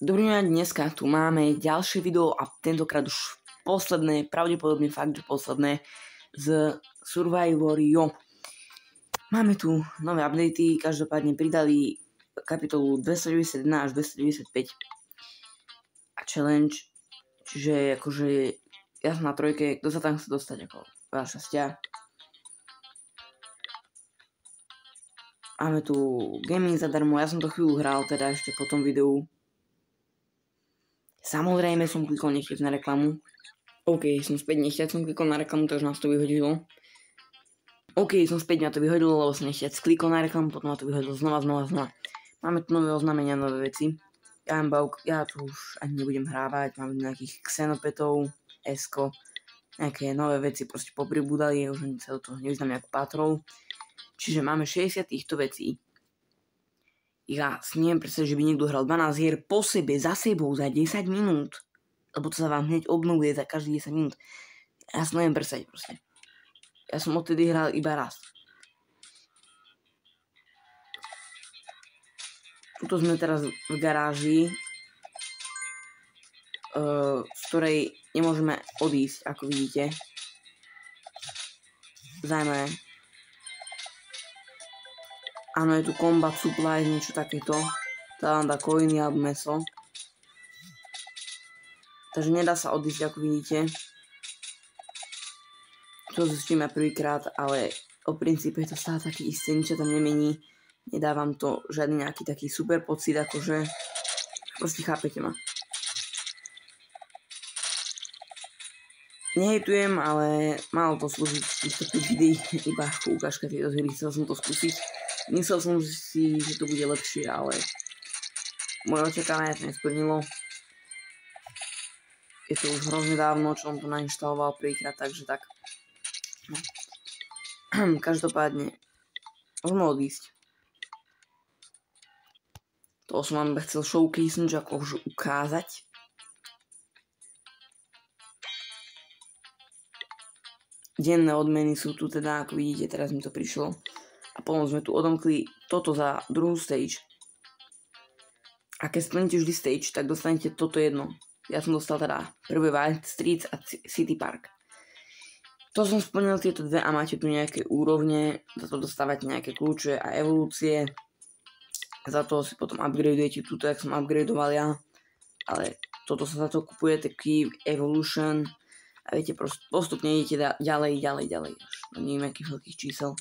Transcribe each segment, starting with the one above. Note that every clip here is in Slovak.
Dobrý deň, dneska tu máme ďalšie video a tentokrát už posledné, pravdepodobne fakt, že posledné z Survivorio. Máme tu nové updaty, každopádne pridali kapitolu 291 až 295 a challenge, čiže akože ja som na trojke, kto sa tam chce dostať, ako veľa šťastia. Máme tu gaming zadarmo, ja som to chvíľu hral teda ešte po tom videu. Samozrejme som klikol nechťať na reklamu. OK, som späť nechťať, som klikol na reklamu, takže nás to vyhodilo. OK, som späť na to vyhodilo, lebo som nechťať klikol na reklamu, potom ma to vyhodilo znova. Máme tu nové oznámenia, nové veci. Ja tu už ani nebudem hrávať, máme nejakých xenopetov, esko, nejaké nové veci proste popribúdali, už ani celé to nevyznám nejakú patrol. Čiže máme 60 týchto vecí. Ja si neviem predstaviť, že by niekto hral 12 hier po sebe, za sebou, za 10 minút. Lebo to sa vám hneď obnovuje za každý 10 minút. Ja si neviem predstaviť proste. Ja som odtedy hral iba raz. Tuto sme teraz v garáži, z ktorej nemôžeme odísť, ako vidíte. Zaujímavé. Áno, je tu combat supply, niečo takéto. Tá vám dá coiny alebo meso. Takže nedá sa odísť, ako vidíte. To zistíme prvýkrát, ale o princípe je to stále taký isté, nič sa tam nemení. Nedá vám to žiadny nejaký taký super pocit, akože... Proste chápete ma. Nehejtujem, ale malo to slúžiť v týchto videí iba ukážka tejto hry, chcel som to skúsiť. Myslel som si, že to bude lepšie, ale moje očakávanie to nesplnilo. Je to už hrozne dávno, čo som to nainštaloval prvýkrát, takže tak. No. Každopádne, môžeme odísť. To som vám chcel showcasenúť, ako už ukázať. Denné odmeny sú tu teda, ako vidíte, teraz mi to prišlo. A potom sme tu odomkli toto za druhú stage. A keď splníte vždy stage, tak dostanete toto jedno. Ja som dostal teda prvé Wild Streets a City Park. To som splnil tieto dve a máte tu nejaké úrovne. Za to dostávate nejaké kľúče a evolúcie. Za to si potom upgradeujete túto, jak som upgradeoval ja. Ale toto sa za to kupuje, taký Evolution. A viete, postupne idete ďalej. Až do neviem akých veľkých čísel.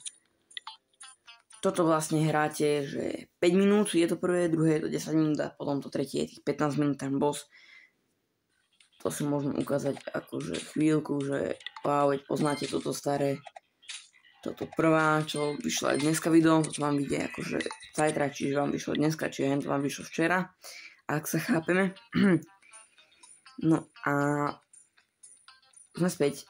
Toto vlastne hráte, že 5 minút je to prvé, druhé je to 10 minút a potom to tretie je tých 15 minút ten boss. To si môžem ukázať akože chvíľku, že wow, veď poznáte toto staré. Toto prvá, čo vyšlo aj dneska video, to vám vidie akože zajtra, čiže vám vyšlo dneska, čiže to vám vyšlo včera, ak sa chápeme. No a sme späť.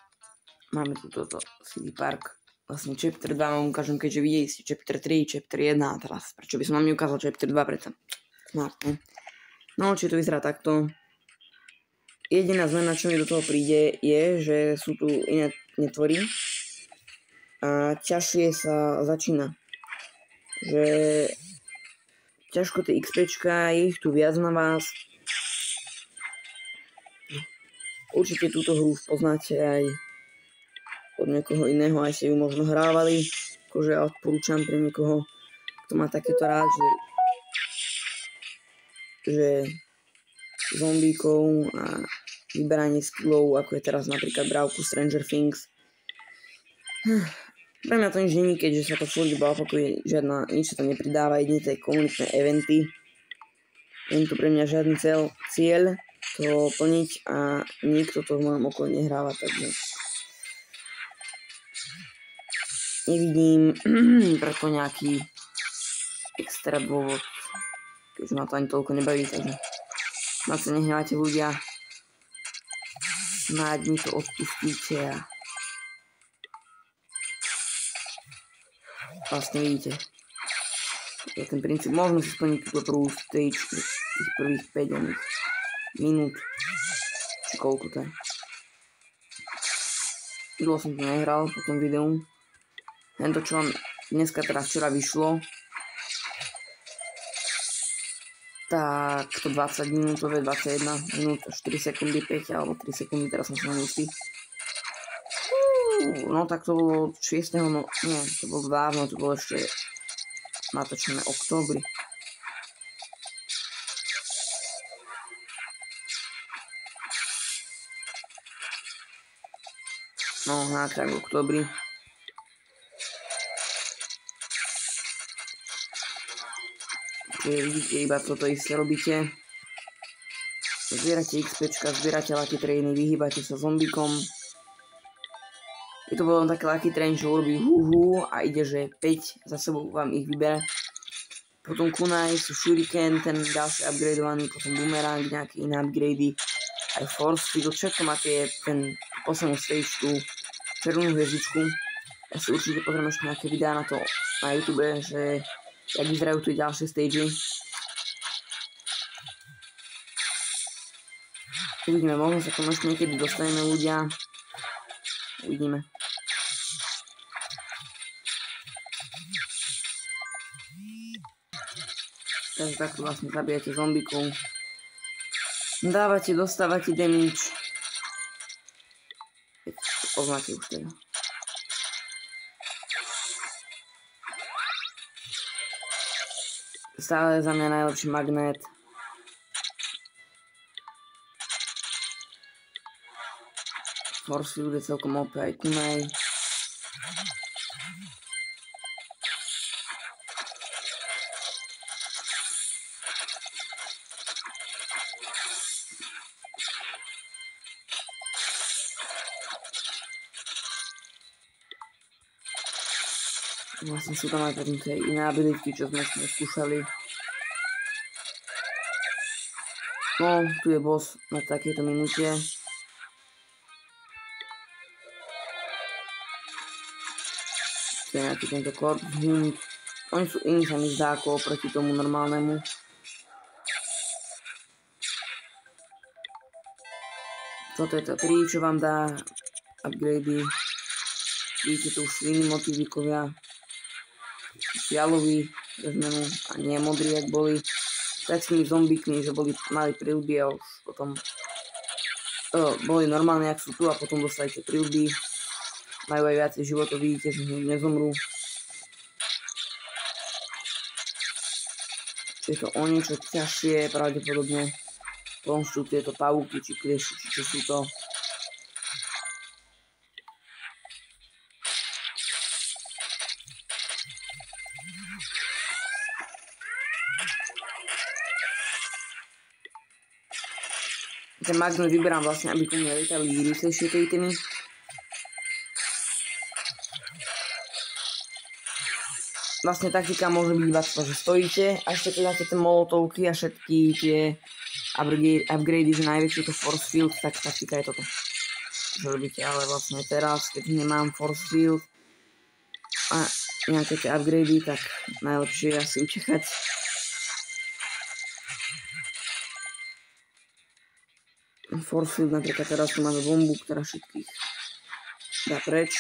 Máme tu toto City Park. Vlastne chapter 2 vám ukážem, keďže videli ste chapter 3, chapter 1 a teraz. Prečo by som vám neukázal chapter 2 preto? Smart, ne? No, či to vyzerá takto. Jediná zmena, čo mi do toho príde, je, že sú tu iné netvory. A ťažšie sa začína. Že ťažko tie XPčka, je ich tu viac na vás. Určite túto hru poznáte aj od niekoho iného, aj ste ju možno hrávali, akože ja odporúčam pre niekoho, kto má takéto rád, že zombíkov a vyberanie skillov, ako je teraz napríklad brávku Stranger Things. Pre mňa to nič není, keďže sa to furt iba opakuje, nič sa tam nepridáva, jedine tie komunitné eventy. Nie je tu pre mňa žiadny cieľ to plniť a nikto to v mojom okolí nehráva, takže nevidím preto nejaký extra dôvod, keďže ma to ani toľko nebaví, takže snad sa nehnevajte ľudia, snáď mi to odpustíte a vlastne vidíte, je ten princíp, možno si splniť túto prvú stage, tých prvých 5 minút, či koľko to je. Dlho som to nehral po tom videu. Tento, čo vám dneska teda včera vyšlo, Tak to 20 minútové, 21 minút, 4 sekundy, 5 alebo 3 sekundy, teraz som sa neistý. No tak to bolo 6. No nie, to bolo dávno, to bolo ešte natočené v októbri. No, tak v októbri. Vidíte, iba toto isté robíte. Zbierate XPčka, zbierate lucky trainy, vyhýbate sa zombikom. Je to potom taký lucky train, že urobí huhu a ide, že 5 za sebou vám ich vybere. Potom kunai sú shuriken, ten ďalší upgradeovaný, potom boomerang, nejaké iné upgrady. Aj force field, všetko máte ten poslednú stage, tú červenú hviezdičku. Ja si určite pozriem ešte nejaké videá na to na YouTube, že jak vyzerajú tu ďalšie stage. Uvidíme, možno sa tam ešte niekedy dostaneme ľudia. Uvidíme. Takže takto vlastne zabijate zombikov. Dávate, dostávate damage. Poznáte už teda. Stále za mňa najlepší magnet. Force field je celkom OP aj kunai. Vlastne sú tam aj potom tie iné abilitky, čo sme ešte neskúšali. No, tu je boss na takejto minúte. To je nejaký tento corpse hund. Oni sú iní, sa mi zdá, ako oproti tomu normálnemu. Toto je to 3, čo vám dá upgrady. Vidíte tu už iní motivíkovia. Fialoví pre zmenu a nie modrí, jak boli. Tak s tými zombikmi, že mali prilby a už potom boli normálne, jak sú tu a potom dostali tie prilby. Majú aj viacej životov, vidíte, že nezomrú. Čiže je to o niečo ťažšie, pravdepodobne. Potom sú tieto pavúky, či klieši, či čo sú to. Ten magnet vyberám vlastne, aby ku mne lietali rýchlejšie tie itemy. Vlastne taktika môže byť iba to, že stojíte a ešte keď dáte tie molotovky a všetky tie upgrady, že najväčšie to force field, tak taktika je toto. Čo robíte, ale vlastne teraz, keď nemám force field a nejaké tie upgrady, tak najlepšie je asi utekať. Force field, napríklad teraz tu máme bombu, ktorá všetkých dá preč.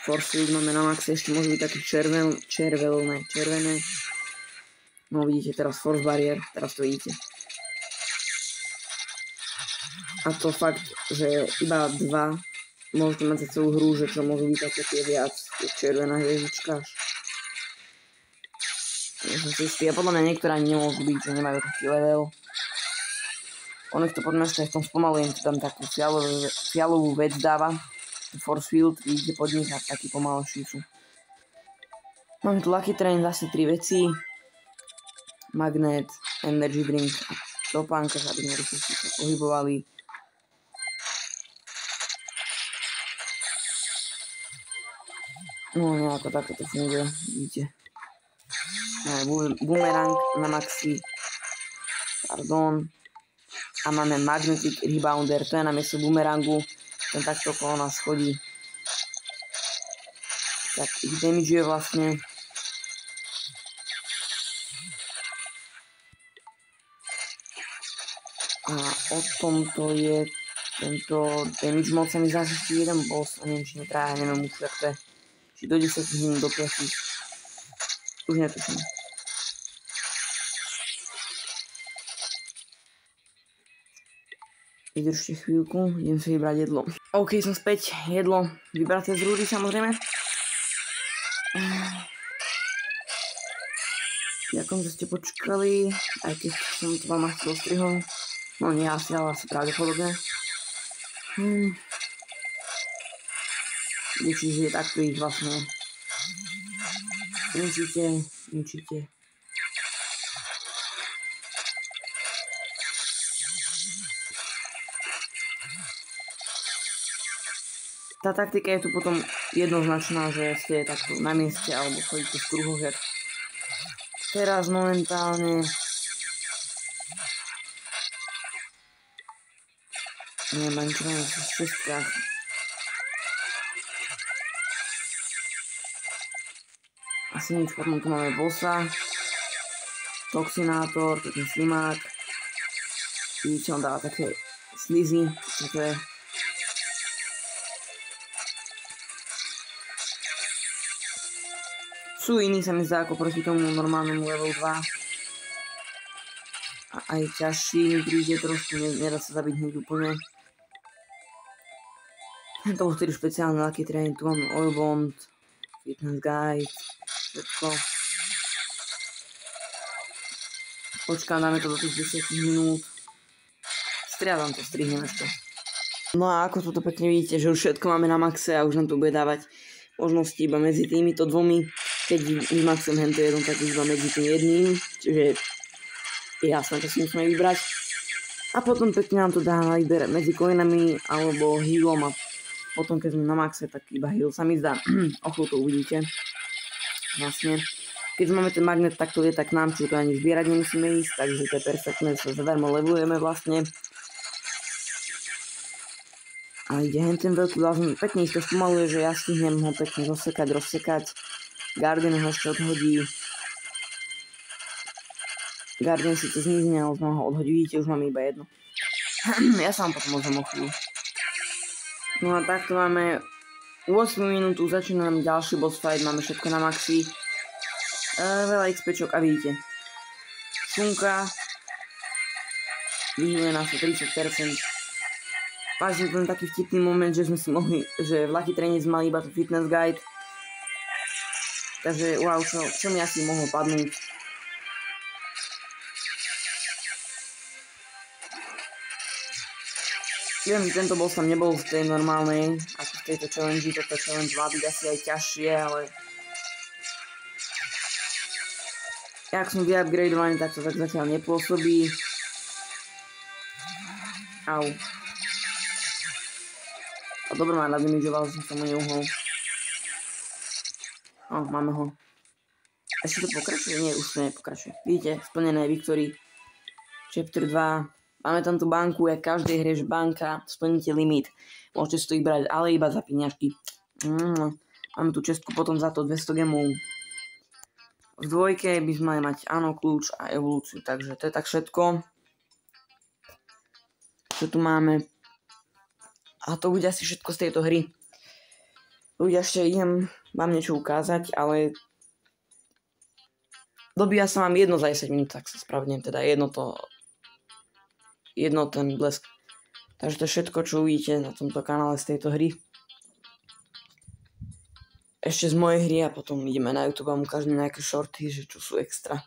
Force field máme na maxe, ešte môže byť taký červené. No vidíte teraz force barrier, teraz to vidíte. A to fakt, že iba 2 môžete mať za celú hru, že čo môžu byť také tie viac, červená hviezdička. Som si istý, a podľa mňa niektoré ani nemôžu byť, že nemajú taký level. On ich to podľa mňa aj v tom spomalujem, to tam takú fialovú vec dáva. Force field, vidíte pod nich a taký pomalší sú. Máme tu lucky train, zase 3 veci. Magnet, energy drink a topánka, aby sme rýchlejšie sa pohybovali. No nejako takto to funguje, vidíte. Boomerang na maxi. Pardon. A máme magnetic rebounder, to je na miesto boomerangu. Ten takto okolo nás chodí. Tak ich damageuje vlastne. A o tomto je tento damage mod sa mi zdá, že ešte jeden boss, a neviem, či netrá, neviem už, jak to je. Či do 10 minút, do 5. Už netuším. Vydržte chvíľku, idem si vybrať jedlo. OK, som späť. Jedlo vybraté z rúry, samozrejme. Ďakujem, že ste počkali, aj keď som to vám chcel strihol. No nie asi, ale asi pravdepodobne. Čiže takto ich vlastne ničíte. Tá taktika je tu potom jednoznačná, že ste takto na mieste alebo chodíte v kruhoch, jak teraz momentálne. Neviem ani čo máme v šestkách. Asi nič, potom tu máme bossa, toxinátor, to je ten slimák. Vidíte, on dáva také slizy, také. Sú iní, sa mi zdá, ako proti tomu normálnemu level 2. A aj ťažší mi príde trošku, nedá sa zabiť hneď úplne. To bol vtedy špeciálne Lucky Train, tu máme Oil Bond, Fitness Guide, všetko. Počkám, dáme to do tých 10 minút. Striadam to, strihnem ešte. No a ako toto pekne vidíte, že už všetko máme na maxe a už nám to bude dávať možnosti iba medzi týmito dvomi. Keď vymaxujem hento jedno, tak už iba medzi tým jedným, čiže je jasné, čo si musíme vybrať. A potom pekne nám to dá na výber medzi coinami alebo healom a potom keď sme na maxe, tak iba heal sa mi zdá. O chvíľu to uvidíte. Vlastne. Keď máme ten magnet, tak to je tak nám, čiže to ani zbierať nemusíme ísť, takže to je perfektné, sa zadarmo levelujeme vlastne. A ide hen ten veľký blázon, pekne ich to spomaluje, že ja stihnem ho pekne rozsekať. Guardian ho ešte odhodí. Guardian si to zmizne, ale znova ho odhodí, vidíte, už máme iba jedno. Ja sa vám potom ozvem o chvíľu. No a takto máme 8 minútu, začína nám ďalší boss fight, máme všetko na maxi. Veľa XPčok a vidíte. Slnka. Vyhľuje nás o 30%. Vážne ten taký vtipný moment, že sme si mohli, že v Lucky Traine sme mali iba tu Fitness Guide. Takže wow, čo mi asi mohlo padnúť. Viem, že tento boss tam nebol v tej normálnej, ako v tejto challenge, toto challenge má byť asi aj ťažšie, ale jak som vyupgradeovaný, tak to tak zatiaľ nepôsobí. Au. A dobre ma nadimižoval, že som sa mu neuhol. O, máme ho. Ešte to pokračuje? Nie, už to nepokračuje. Vidíte, splnené Victory. Chapter 2. Máme tam tú banku, jak každej hre, že banka, splníte limit. Môžete si to vybrať, ale iba za peniažky. Máme tu čestku potom za to 200 gemov. V dvojke by sme mali mať áno, kľúč a evolúciu, takže to je tak všetko. Čo tu máme? A to bude asi všetko z tejto hry. Ľudia, ešte idem vám niečo ukázať, ale dobíja sa vám jedno za 10 minút, tak sa spravedlňujem, teda jedno ten blesk. Takže to je všetko, čo uvidíte na tomto kanále z tejto hry. Ešte z mojej hry a potom ideme na YouTube a ukážeme nejaké shorty, že čo sú extra.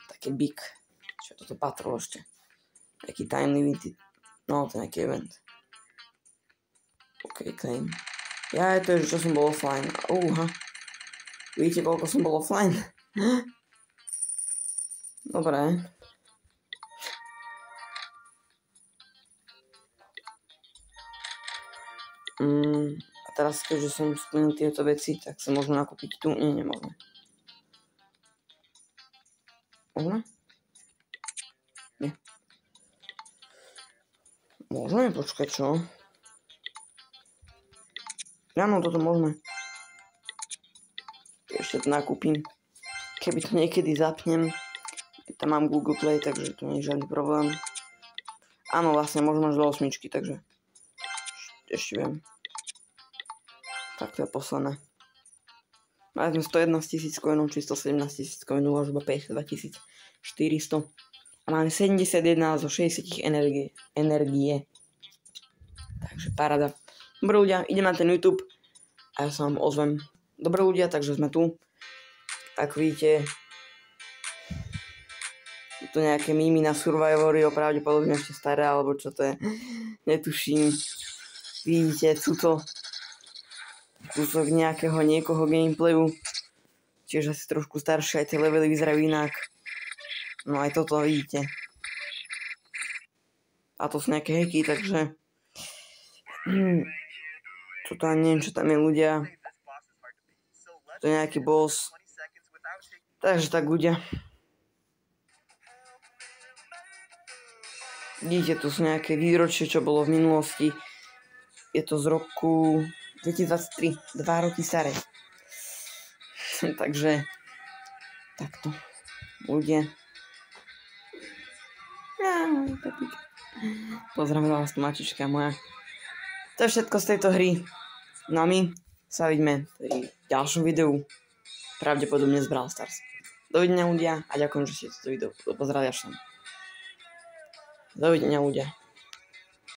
Také big. Čo je toto patrol ešte. Nejaký time limited. No, to je nejaký event. OK, claim. Ja, to je, čo som bol offline. Vidíte, koľko som bol offline? Dobre. A teraz, keďže som splnil tieto veci, tak sa môžeme nakúpiť tu. Nie, nemôžeme. Môžeme? Nie. Môžeme? Počkať, čo? Áno, toto môžeme. Ešte to nakúpim. Keby to niekedy zapnem. Tam mám Google Play, takže to nie je žiadny problém. Áno, vlastne môžeme až do 8, takže ešte viem. Tak to je posledné. Mali sme 111 000 coinov, či 117 000 coinov, už iba 52 400. A máme 71 zo 60 energie. Takže paráda. Dobré ľudia, idem na ten YouTube a ja sa vám ozvem. Dobré ľudia, takže sme tu. Ako vidíte, je to nejaké mýmy na Survivory, pravdepodobne ešte staré, alebo čo to je, netuším. Vidíte, kúsok nejakého niekoho gameplayu, čiže asi trošku staršie, aj tie levely vyzerajú inak. No aj toto vidíte. A to sú nejaké hacky, takže toto ani neviem, čo tam je ľudia. To je nejaký boss. Takže tak ľudia. Vidíte, tu sú nejaké výročie, čo bolo v minulosti. Je to z roku 2023, 2 roky staré. Takže takto. Ľudia. Pozdravím vás, tu mačička moja. To je všetko z tejto hry. No a my sa vidíme v ďalšom videu. Pravdepodobne z Brawl Stars. Dovidenia ľudia a ďakujem, že ste toto video pozerali až sem. Dovidenia ľudia.